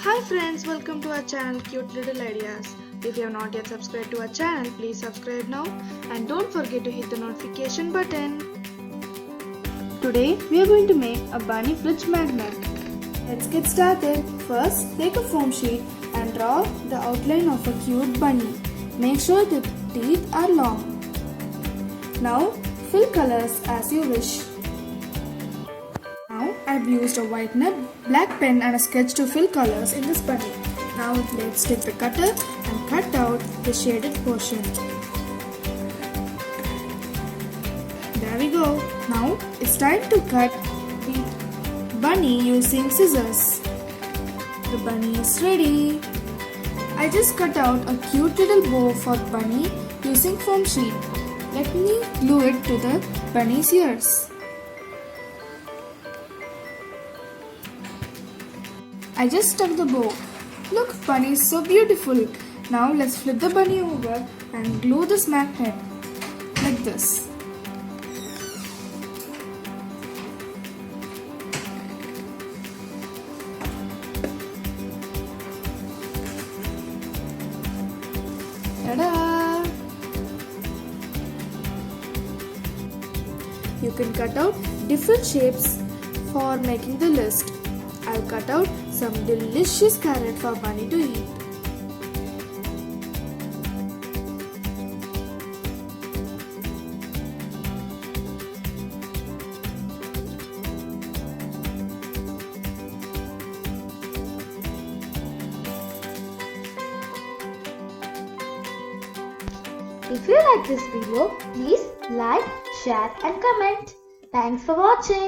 Hi friends, welcome to our channel Cute Little Ideas. If you have not yet subscribed to our channel, please subscribe now and don't forget to hit the notification button. Today we are going to make a bunny fridge magnet. Let's get started. First, take a foam sheet and draw the outline of a cute bunny. Make sure the teeth are long. Now, fill colors as you wish. Now, I've used a whitener, black pen and a sketch to fill colors in this bunny. Now, let's take the cutter and cut out the shaded portion. There we go. Now, it's time to cut the bunny using scissors. The bunny is ready. I just cut out a cute little bow for the bunny using foam sheet. Let me glue it to the bunny's ears. I just stuck the bow. Look, bunny is so beautiful. Now let's flip the bunny over and glue this magnet like this. Ta-da! You can cut out different shapes for making the list. I'll cut out some delicious carrot for bunny to eat. If you like this video, please like, share and comment. Thanks for watching.